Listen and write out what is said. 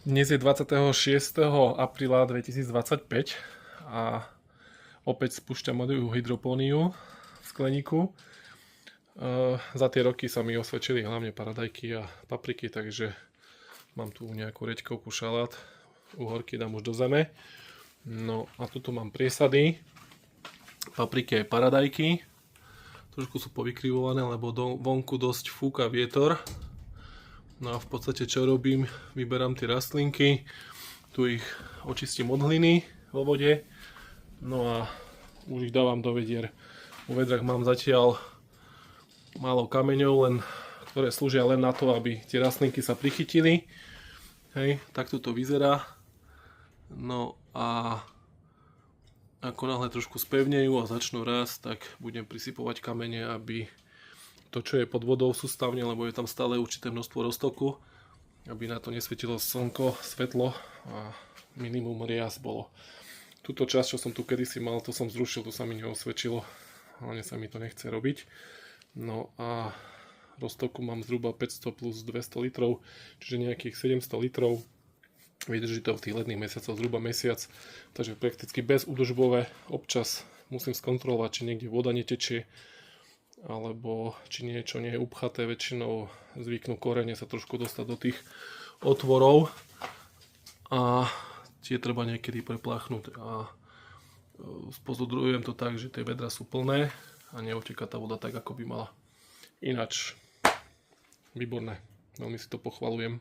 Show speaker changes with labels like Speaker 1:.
Speaker 1: Dnes je 26. apríla 2025 a opäť spúšťam moju hydropóniu v skleníku. Za tie roky sa mi osvedčili hlavne paradajky a papriky, takže mám tu nejakú reďkovku, šalát, uhorky dám už do zeme. No a tuto mám priesady, papriky aj paradajky. Trošku sú povykrivované, lebo vonku dosť fúka vietor. No a v podstate čo robím, vyberám tie rastlinky, tu ich očistím od hliny vo vode, no a už ich dávam do vedier. V vedrach mám zatiaľ málo kameňov, ktoré slúžia len na to, aby tie rastlinky sa prichytili. Hej, takto to vyzerá. No a ako náhle trošku spevnejú a začnú rásť, tak budem prisypovať kamene, aby to, čo je pod vodou sústavne, lebo je tam stále určité množstvo roztoku, aby na to nesvietilo slnko, svetlo a minimum rias bolo. Túto časť, čo som tu kedysi mal, to som zrušil, to sa mi neosvedčilo, hlavne sa mi to nechce robiť. No a roztoku mám zhruba 500 plus 200 litrov, čiže nejakých 700 litrov. Vydrží to v tých letných mesiacoch zhruba mesiac, takže prakticky bezúdržbové. Občas musím skontrolovať, či niekde voda netečie, alebo či niečo nie je upchaté. Väčšinou zvyknú korene sa trošku dostať do tých otvorov a tie treba niekedy prepláchnuť a spozorujem to tak, že tie vedra sú plné a neoteká tá voda tak, ako by mala. Ináč výborné, veľmi si to pochvalujem.